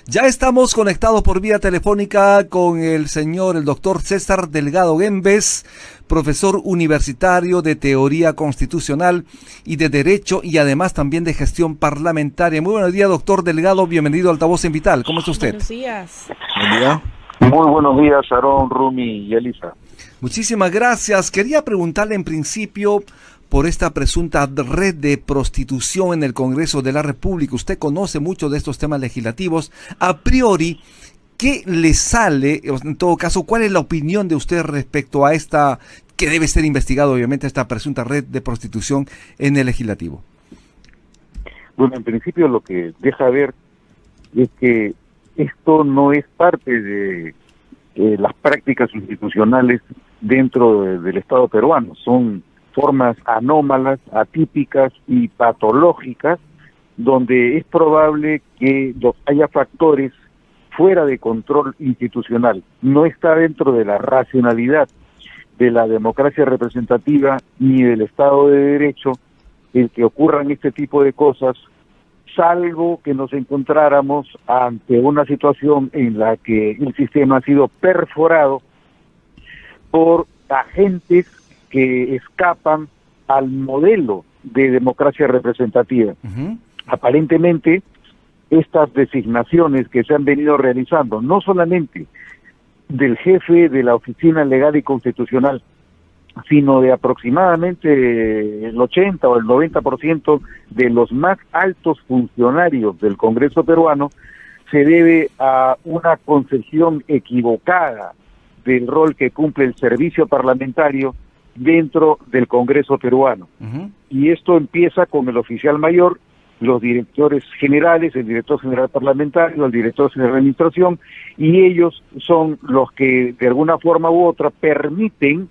Ya estamos conectados por vía telefónica con el doctor César Delgado Gembes, profesor universitario de Teoría Constitucional y de Derecho y además también de Gestión Parlamentaria. Muy buenos días, doctor Delgado, bienvenido a Altavoz en Vital. ¿Cómo está usted? Buenos días. Buen día. Muy buenos días, Aarón, Rumi y Elisa. Muchísimas gracias. Quería preguntarle en principio por esta presunta red de prostitución en el Congreso de la República. Usted conoce mucho de estos temas legislativos. A priori, ¿qué le sale, en todo caso, cuál es la opinión de usted respecto a esta, que debe ser investigado obviamente, esta presunta red de prostitución en el legislativo? Bueno, en principio lo que deja ver es que esto no es parte de las prácticas institucionales dentro del Estado peruano. Son formas anómalas, atípicas y patológicas, donde es probable que haya factores fuera de control institucional. No está dentro de la racionalidad de la democracia representativa ni del Estado de Derecho el que ocurran este tipo de cosas, salvo que nos encontráramos ante una situación en la que el sistema ha sido perforado por agentes que escapan al modelo de democracia representativa. Uh-huh. Aparentemente, estas designaciones que se han venido realizando, no solamente del jefe de la Oficina Legal y Constitucional, sino de aproximadamente el 80 o el 90% de los más altos funcionarios del Congreso peruano, se debe a una concepción equivocada del rol que cumple el servicio parlamentario dentro del Congreso peruano. Uh-huh. Y esto empieza con el oficial mayor, los directores generales, el director general parlamentario, el director general de administración, y ellos son los que de alguna forma u otra permiten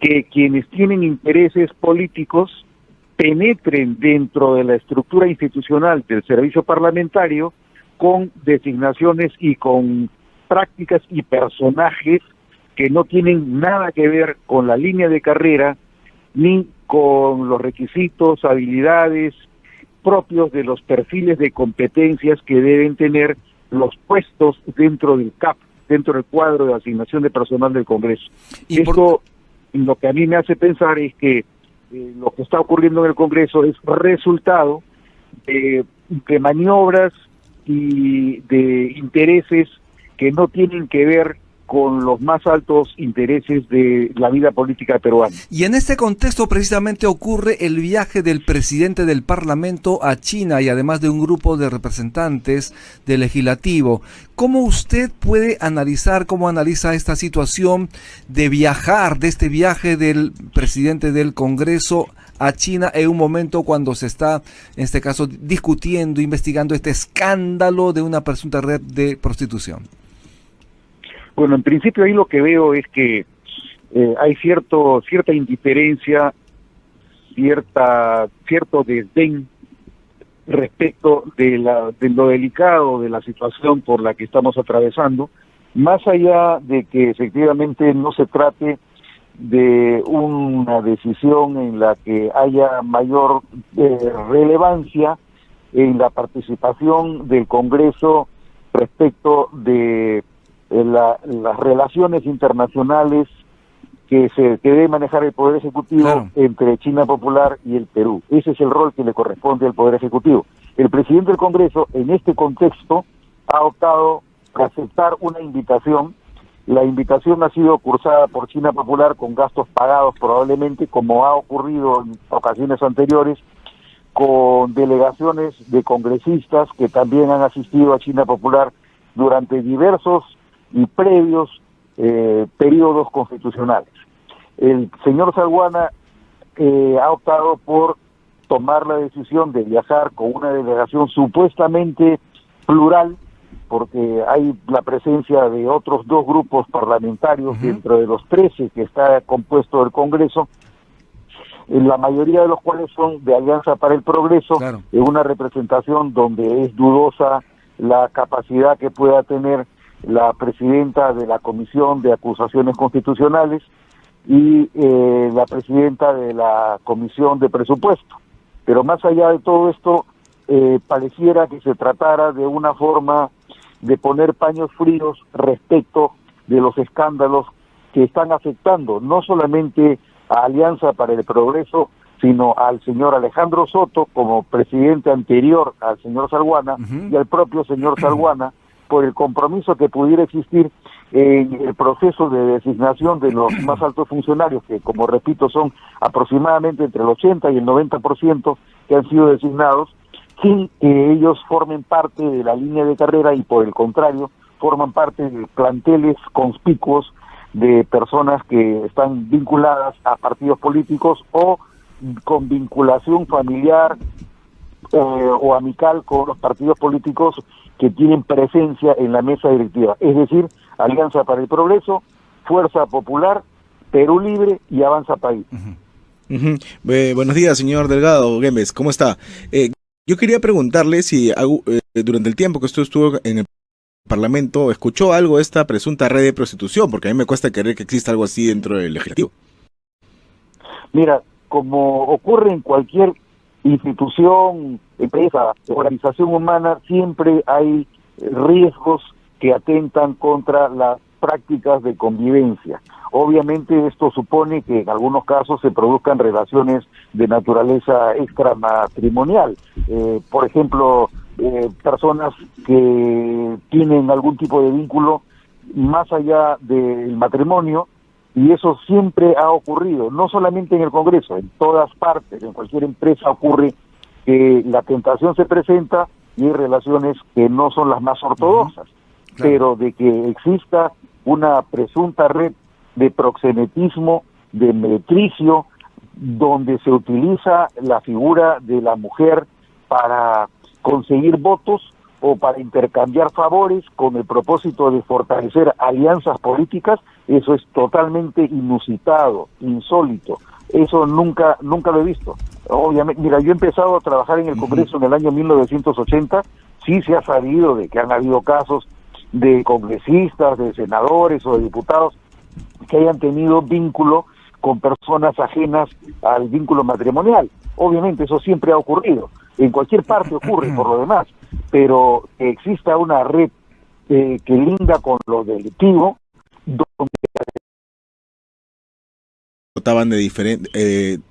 que quienes tienen intereses políticos penetren dentro de la estructura institucional del servicio parlamentario con designaciones y con prácticas y personajes que no tienen nada que ver con la línea de carrera ni con los requisitos, habilidades propios de los perfiles de competencias que deben tener los puestos dentro del CAP, dentro del cuadro de asignación de personal del Congreso. Y esto lo que a mí me hace pensar es que lo que está ocurriendo en el Congreso es resultado de maniobras y de intereses que no tienen que ver con los más altos intereses de la vida política peruana. Y en este contexto precisamente ocurre el viaje del presidente del Parlamento a China y además de un grupo de representantes del legislativo. ¿Cómo usted puede analizar, cómo analiza esta situación de viajar, de este viaje del presidente del Congreso a China en un momento cuando se está, en este caso, discutiendo, investigando este escándalo de una presunta red de prostitución? Bueno, en principio ahí lo que veo es que hay cierta indiferencia, cierto desdén respecto de lo delicado de la situación por la que estamos atravesando, más allá de que efectivamente no se trate de una decisión en la que haya mayor relevancia en la participación del Congreso respecto de las relaciones internacionales que debe manejar el Poder Ejecutivo, claro, entre China Popular y el Perú. Ese es el rol que le corresponde al Poder Ejecutivo. El presidente del Congreso, en este contexto, ha optado por aceptar una invitación. La invitación ha sido cursada por China Popular con gastos pagados probablemente, como ha ocurrido en ocasiones anteriores, con delegaciones de congresistas que también han asistido a China Popular durante diversos y previos periodos constitucionales. El señor Salguana ha optado por tomar la decisión de viajar con una delegación supuestamente plural, porque hay la presencia de otros dos grupos parlamentarios uh-huh. dentro de los 13 que está compuesto el Congreso, la mayoría de los cuales son de Alianza para el Progreso, claro, en una representación donde es dudosa la capacidad que pueda tener la presidenta de la Comisión de Acusaciones Constitucionales y la presidenta de la Comisión de Presupuesto. Pero más allá de todo esto, pareciera que se tratara de una forma de poner paños fríos respecto de los escándalos que están afectando no solamente a Alianza para el Progreso, sino al señor Alejandro Soto como presidente anterior al señor Salguana y al propio señor Salguana, por el compromiso que pudiera existir en el proceso de designación de los más altos funcionarios, que como repito son aproximadamente entre el 80 y el 90% que han sido designados, sin que ellos formen parte de la línea de carrera y por el contrario forman parte de planteles conspicuos de personas que están vinculadas a partidos políticos o con vinculación familiar o amical con los partidos políticos que tienen presencia en la mesa directiva, es decir, Alianza para el Progreso, Fuerza Popular, Perú Libre y Avanza País. Buenos días, señor Delgado Güemes, ¿cómo está? Yo quería preguntarle si durante el tiempo que usted estuvo en el Parlamento escuchó algo de esta presunta red de prostitución, porque a mí me cuesta creer que exista algo así dentro del Legislativo. Mira, como ocurre en cualquier institución, empresa, organización humana, siempre hay riesgos que atentan contra las prácticas de convivencia. Obviamente esto supone que en algunos casos se produzcan relaciones de naturaleza extramatrimonial. Por ejemplo, personas que tienen algún tipo de vínculo más allá del matrimonio, y eso siempre ha ocurrido, no solamente en el Congreso, en todas partes, en cualquier empresa ocurre que la tentación se presenta y hay relaciones que no son las más ortodoxas, pero de que exista una presunta red de proxenetismo, de meretricio, donde se utiliza la figura de la mujer para conseguir votos o para intercambiar favores con el propósito de fortalecer alianzas políticas, eso es totalmente inusitado, insólito. Eso nunca lo he visto. Obviamente, mira, yo he empezado a trabajar en el Congreso en el año 1980, sí se ha sabido de que han habido casos de congresistas, de senadores o de diputados que hayan tenido vínculo con personas ajenas al vínculo matrimonial. Obviamente eso siempre ha ocurrido, en cualquier parte ocurre por lo demás, pero que exista una red que linda con lo delictivo, donde votaban de diferente,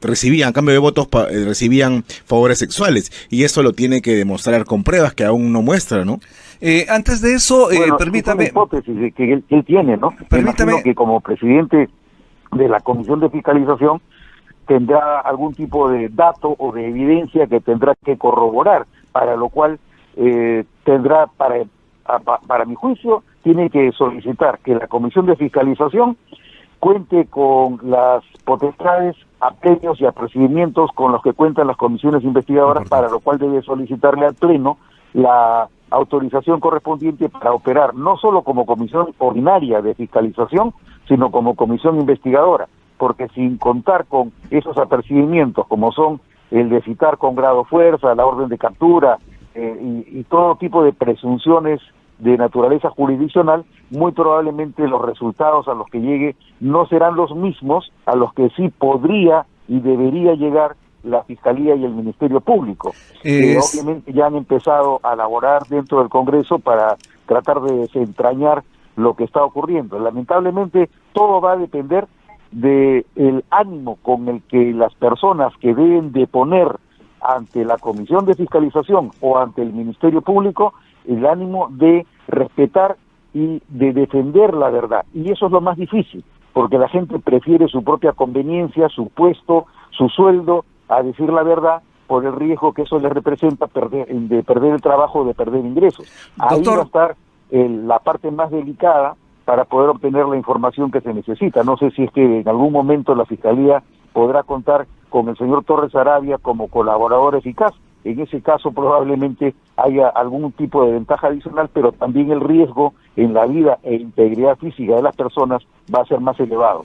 recibían, a cambio de votos, recibían favores sexuales, y eso lo tiene que demostrar con pruebas que aún no muestra, ¿no? Antes de eso, bueno, permítame... es una hipótesis que él tiene, ¿no? Permítame que como presidente de la Comisión de Fiscalización tendrá algún tipo de dato o de evidencia que tendrá que corroborar, para lo cual tendrá, para mi juicio, tiene que solicitar que la Comisión de Fiscalización cuente con las potestades, apremios y apercibimientos con los que cuentan las comisiones investigadoras, para lo cual debe solicitarle al Pleno la autorización correspondiente para operar no solo como comisión ordinaria de fiscalización, sino como comisión investigadora, porque sin contar con esos apercibimientos, como son el de citar con grado fuerza, la orden de captura y todo tipo de presunciones de naturaleza jurisdiccional, muy probablemente los resultados a los que llegue no serán los mismos a los que sí podría y debería llegar la Fiscalía y el Ministerio Público. Obviamente ya han empezado a elaborar dentro del Congreso para tratar de desentrañar lo que está ocurriendo. Lamentablemente todo va a depender del ánimo con el que las personas que deben deponer ante la Comisión de Fiscalización o ante el Ministerio Público, el ánimo de respetar y de defender la verdad. Y eso es lo más difícil, porque la gente prefiere su propia conveniencia, su puesto, su sueldo, a decir la verdad, por el riesgo que eso les representa de perder el trabajo, de perder ingresos. Ahí va a estar la parte más delicada para poder obtener la información que se necesita. No sé si es que en algún momento la Fiscalía podrá contar con el señor Torres Arabia como colaborador eficaz. En ese caso probablemente haya algún tipo de ventaja adicional, pero también el riesgo en la vida e integridad física de las personas va a ser más elevado.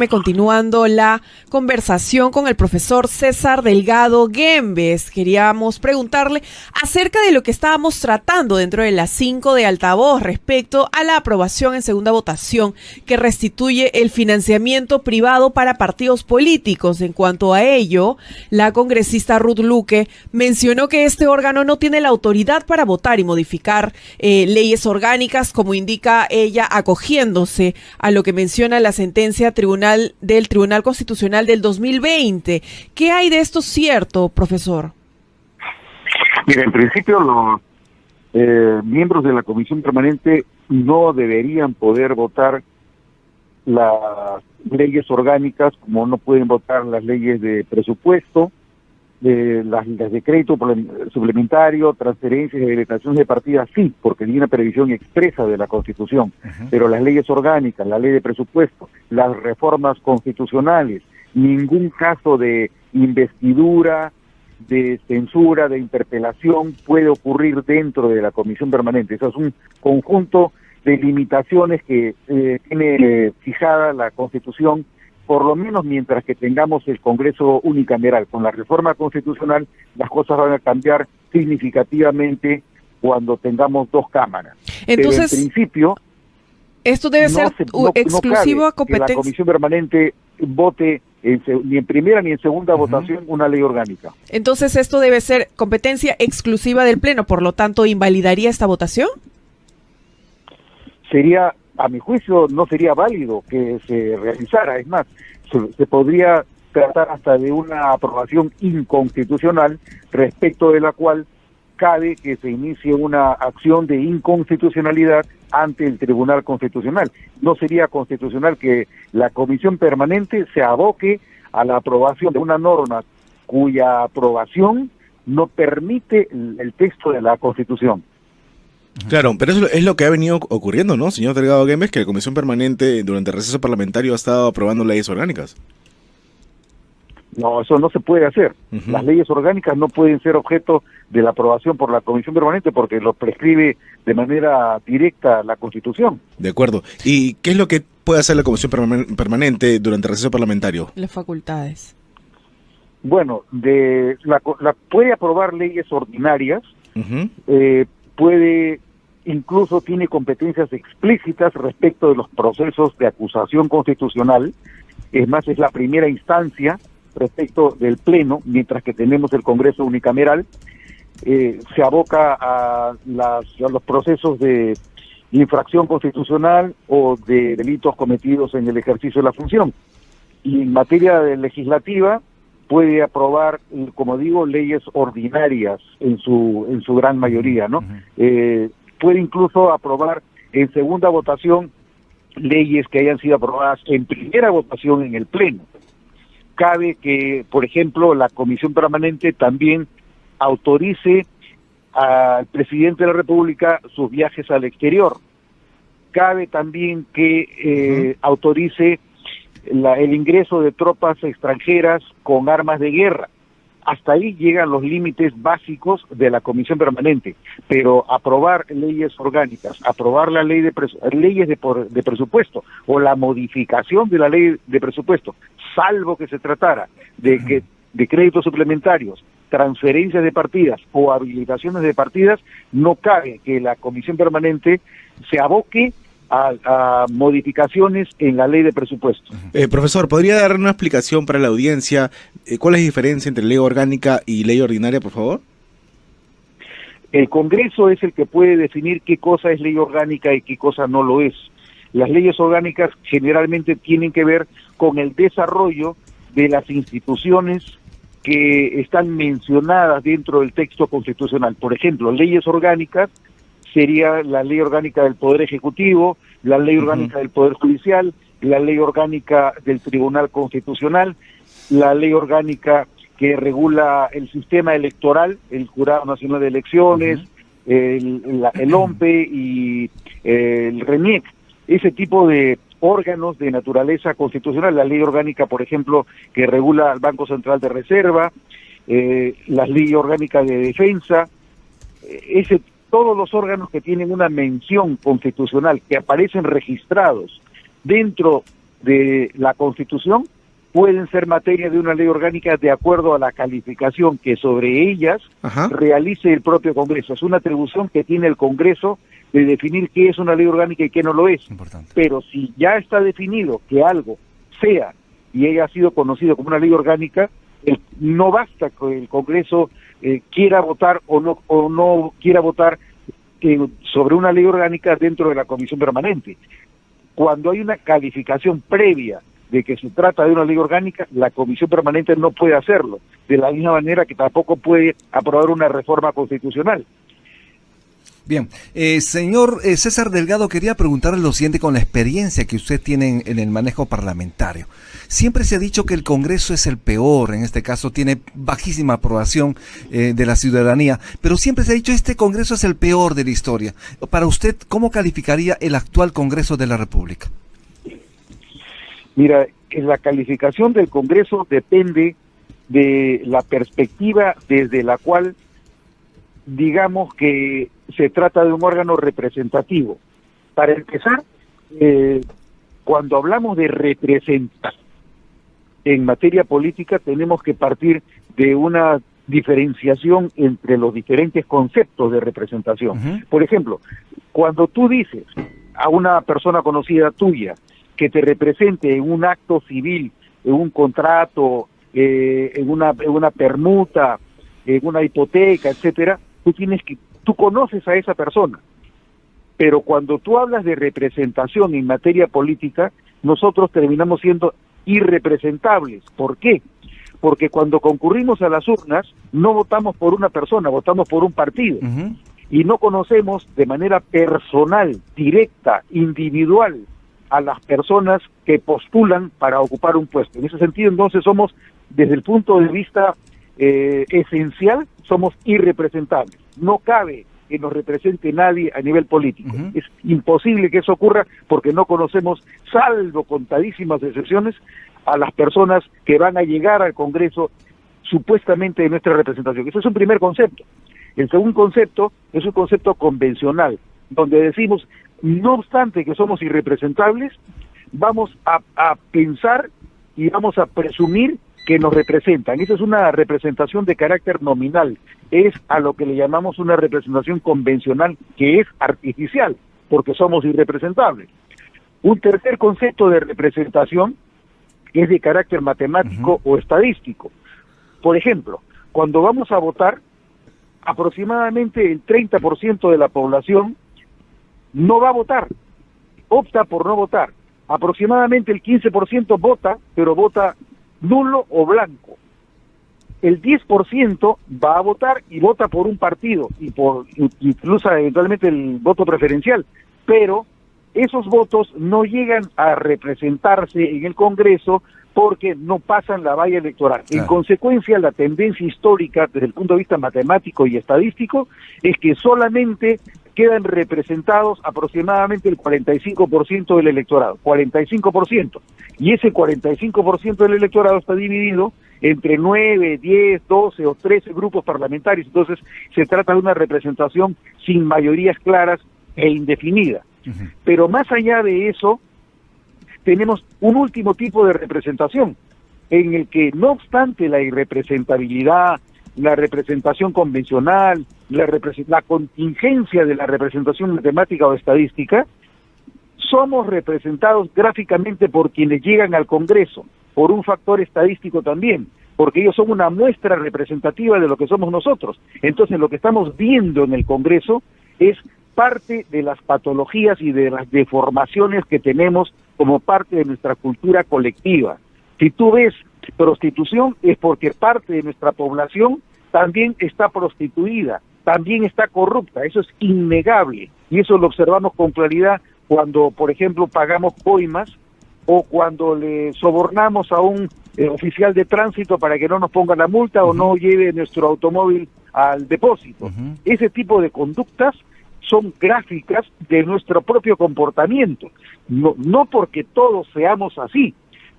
Continuando la conversación con el profesor César Delgado Guembes, queríamos preguntarle acerca de lo que estábamos tratando dentro de las 5 de altavoz respecto a la aprobación en segunda votación que restituye el financiamiento privado para partidos políticos. En cuanto a ello, la congresista Ruth Luque mencionó que este órgano no tiene la autoridad para votar y modificar leyes orgánicas, como indica ella, acogiéndose a lo que menciona la sentencia del Tribunal Constitucional del 2020. ¿Qué hay de esto cierto, profesor? Mira, en principio los miembros de la Comisión Permanente no deberían poder votar las leyes orgánicas, como no pueden votar las leyes de presupuesto, las de crédito suplementario, transferencias y habilitaciones de partidas, sí, porque hay una previsión expresa de la Constitución, pero las leyes orgánicas, la ley de presupuesto, las reformas constitucionales, ningún caso de investidura, de censura, de interpelación puede ocurrir dentro de la Comisión Permanente. Eso es un conjunto de limitaciones que tiene fijada la Constitución, por lo menos mientras que tengamos el Congreso unicameral. Con la reforma constitucional las cosas van a cambiar significativamente cuando tengamos 2 cámaras. Entonces, pero en principio, esto debe ser exclusivo a competencia. Que la Comisión Permanente vote ni en primera ni en segunda votación una ley orgánica. Entonces, esto debe ser competencia exclusiva del Pleno, por lo tanto, ¿invalidaría esta votación? Sería, a mi juicio, no sería válido que se realizara. Es más, se podría tratar hasta de una aprobación inconstitucional, respecto de la cual cabe que se inicie una acción de inconstitucionalidad ante el Tribunal Constitucional. No sería constitucional que la Comisión Permanente se aboque a la aprobación de una norma cuya aprobación no permite el texto de la Constitución. Claro, pero eso es lo que ha venido ocurriendo, ¿no, señor Delgado Guembes? Que la Comisión Permanente durante el receso parlamentario ha estado aprobando leyes orgánicas. No, eso no se puede hacer. Las leyes orgánicas no pueden ser objeto de la aprobación por la Comisión Permanente porque lo prescribe de manera directa la Constitución. De acuerdo. ¿Y qué es lo que puede hacer la Comisión Permanente durante el receso parlamentario? Las facultades. Bueno, puede aprobar leyes ordinarias, puede, incluso tiene competencias explícitas respecto de los procesos de acusación constitucional. Es más, es la primera instancia respecto del Pleno, mientras que tenemos el Congreso unicameral. Se aboca a los procesos de infracción constitucional o de delitos cometidos en el ejercicio de la función. Y en materia legislativa puede aprobar, como digo, leyes ordinarias en su gran mayoría, ¿no? Puede incluso aprobar en segunda votación leyes que hayan sido aprobadas en primera votación en el Pleno. Cabe que, por ejemplo, la Comisión Permanente también autorice al presidente de la República sus viajes al exterior. Cabe también que autorice el ingreso de tropas extranjeras con armas de guerra. Hasta ahí llegan los límites básicos de la Comisión Permanente, pero aprobar leyes orgánicas, aprobar la ley leyes de presupuesto o la modificación de la ley de presupuesto, salvo que se tratara de créditos suplementarios, transferencias de partidas o habilitaciones de partidas, no cabe que la Comisión Permanente se aboque a modificaciones en la ley de presupuesto. Profesor, ¿podría dar una explicación para la audiencia? ¿Cuál es la diferencia entre ley orgánica y ley ordinaria, por favor? El Congreso es el que puede definir qué cosa es ley orgánica y qué cosa no lo es. Las leyes orgánicas generalmente tienen que ver con el desarrollo de las instituciones que están mencionadas dentro del texto constitucional. Por ejemplo, leyes orgánicas sería la ley orgánica del Poder Ejecutivo, la ley orgánica del Poder Judicial, la ley orgánica del Tribunal Constitucional, la ley orgánica que regula el sistema electoral, el Jurado Nacional de Elecciones, el OMPE y el RENIEC, ese tipo de órganos de naturaleza constitucional, la ley orgánica, por ejemplo, que regula al Banco Central de Reserva, la ley orgánica de defensa, todos los órganos que tienen una mención constitucional, que aparecen registrados dentro de la Constitución pueden ser materia de una ley orgánica de acuerdo a la calificación que sobre ellas realice el propio Congreso. Es una atribución que tiene el Congreso de definir qué es una ley orgánica y qué no lo es. Importante. Pero si ya está definido que algo sea y haya sido conocido como una ley orgánica, no basta que el Congreso quiera votar o no quiera votar sobre una ley orgánica dentro de la Comisión Permanente. Cuando hay una calificación previa de que se trata de una ley orgánica, la Comisión Permanente no puede hacerlo, de la misma manera que tampoco puede aprobar una reforma constitucional. Bien, señor César Delgado, quería preguntarle lo siguiente con la experiencia que usted tiene en el manejo parlamentario. Siempre se ha dicho que el Congreso es el peor, en este caso tiene bajísima aprobación de la ciudadanía, pero siempre se ha dicho este Congreso es el peor de la historia. Para usted, ¿cómo calificaría el actual Congreso de la República? Mira, la calificación del Congreso depende de la perspectiva desde la cual digamos que se trata de un órgano representativo. Para empezar, cuando hablamos de representación en materia política, tenemos que partir de una diferenciación entre los diferentes conceptos de representación. Por ejemplo, cuando tú dices a una persona conocida tuya que te represente en un acto civil, en un contrato, en una permuta, en una hipoteca, etcétera, tú conoces a esa persona. Pero cuando tú hablas de representación en materia política, nosotros terminamos siendo irrepresentables. ¿Por qué? Porque cuando concurrimos a las urnas, no votamos por una persona, votamos por un partido. Y no conocemos de manera personal, directa, individual, a las personas que postulan para ocupar un puesto. En ese sentido, entonces, somos, desde el punto de vista esencial, somos irrepresentables. No cabe que nos represente nadie a nivel político. Es imposible que eso ocurra porque no conocemos, salvo contadísimas excepciones, a las personas que van a llegar al Congreso supuestamente de nuestra representación. Ese es un primer concepto. El segundo concepto es un concepto convencional, donde decimos, no obstante que somos irrepresentables, vamos a pensar y vamos a presumir que nos representan. Esa es una representación de carácter nominal, es a lo que le llamamos una representación convencional, que es artificial, porque somos irrepresentables. Un tercer concepto de representación es de carácter matemático o estadístico. Por ejemplo, cuando vamos a votar, aproximadamente el 30% de la población no va a votar, opta por no votar. Aproximadamente el 15% vota, pero vota nulo o blanco. El 10% va a votar y vota por un partido y incluso eventualmente el voto preferencial, pero esos votos no llegan a representarse en el Congreso porque no pasan la valla electoral. Claro. En consecuencia, la tendencia histórica desde el punto de vista matemático y estadístico es que solamente quedan representados aproximadamente el 45% del electorado, 45%. Y ese 45% del electorado está dividido entre 9, 10, 12 o 13 grupos parlamentarios. Entonces, se trata de una representación sin mayorías claras e indefinida. Pero más allá de eso, tenemos un último tipo de representación, en el que no obstante la irrepresentabilidad, la representación convencional, la contingencia de la representación matemática o estadística, somos representados gráficamente por quienes llegan al Congreso, por un factor estadístico también, porque ellos son una muestra representativa de lo que somos nosotros. Entonces, lo que estamos viendo en el Congreso es parte de las patologías y de las deformaciones que tenemos como parte de nuestra cultura colectiva. Si tú ves prostitución, es porque parte de nuestra población también está prostituida, también está corrupta, eso es innegable, y eso lo observamos con claridad cuando, por ejemplo, pagamos coimas o cuando le sobornamos a un oficial de tránsito para que no nos ponga la multa o no lleve nuestro automóvil al depósito. Ese tipo de conductas son gráficas de nuestro propio comportamiento, no porque todos seamos así,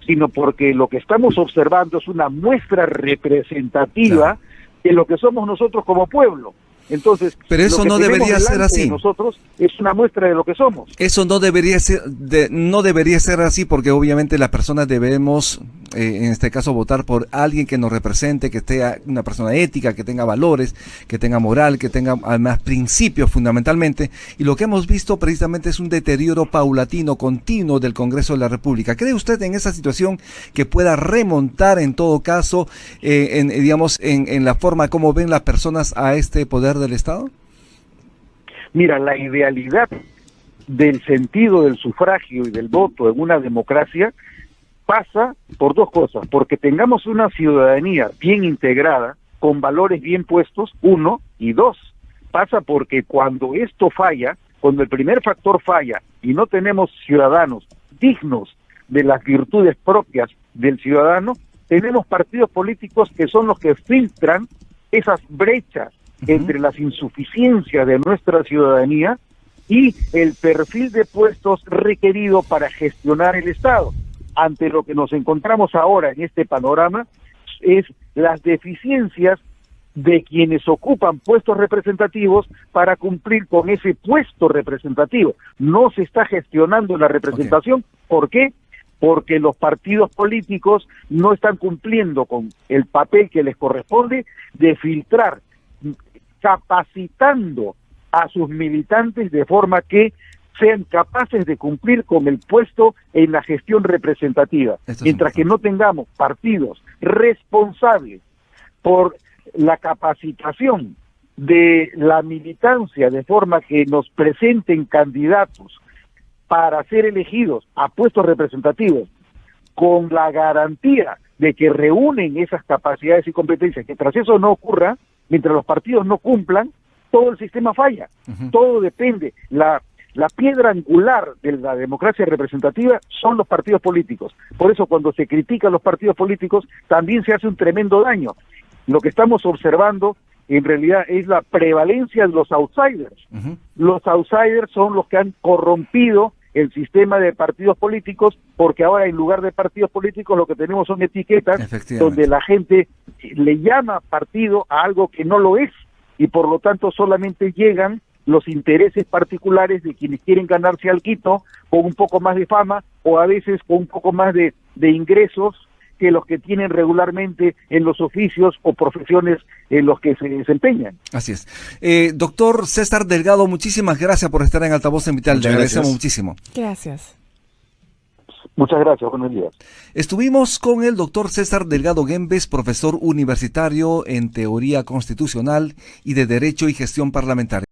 sino porque lo que estamos observando es una muestra representativa de lo que somos nosotros como pueblo. Entonces, pero eso no debería ser así. Nosotros es una muestra de lo que somos. Eso no debería ser, no debería ser así, porque obviamente las personas debemos, en este caso, votar por alguien que nos represente, que sea una persona ética, que tenga valores, que tenga moral, que tenga además principios fundamentalmente. Y lo que hemos visto precisamente es un deterioro paulatino, continuo del Congreso de la República. ¿Cree usted en esa situación que pueda remontar en todo caso, en la forma como ven las personas a este poder del Estado? Mira, la idealidad del sentido del sufragio y del voto en una democracia pasa por dos cosas: porque tengamos una ciudadanía bien integrada, con valores bien puestos, uno, y dos, pasa porque cuando esto falla, cuando el primer factor falla y no tenemos ciudadanos dignos de las virtudes propias del ciudadano, tenemos partidos políticos que son los que filtran esas brechas entre las insuficiencias de nuestra ciudadanía y el perfil de puestos requerido para gestionar el Estado. Ante lo que nos encontramos ahora en este panorama es las deficiencias de quienes ocupan puestos representativos para cumplir con ese puesto representativo. No se está gestionando la representación. Okay. ¿Por qué? Porque los partidos políticos no están cumpliendo con el papel que les corresponde de filtrar, capacitando a sus militantes de forma que sean capaces de cumplir con el puesto en la gestión representativa. Mientras que no tengamos partidos responsables por la capacitación de la militancia de forma que nos presenten candidatos para ser elegidos a puestos representativos con la garantía de que reúnen esas capacidades y competencias, mientras eso no ocurra, mientras los partidos no cumplan, todo el sistema falla. Todo depende. La piedra angular de la democracia representativa son los partidos políticos. Por eso cuando se critican los partidos políticos también se hace un tremendo daño. Lo que estamos observando en realidad es la prevalencia de los outsiders. Los outsiders son los que han corrompido el sistema de partidos políticos, porque ahora en lugar de partidos políticos lo que tenemos son etiquetas donde la gente le llama partido a algo que no lo es, y por lo tanto solamente llegan los intereses particulares de quienes quieren ganarse algo con un poco más de fama o a veces con un poco más de ingresos que los que tienen regularmente en los oficios o profesiones en los que se desempeñan. Así es. Doctor César Delgado, muchísimas gracias por estar en Altavoz en Vital. Le agradecemos muchísimo. Gracias. Muchas gracias, buenos días. Estuvimos con el doctor César Delgado Guembes, profesor universitario en Teoría Constitucional y de Derecho y Gestión Parlamentaria.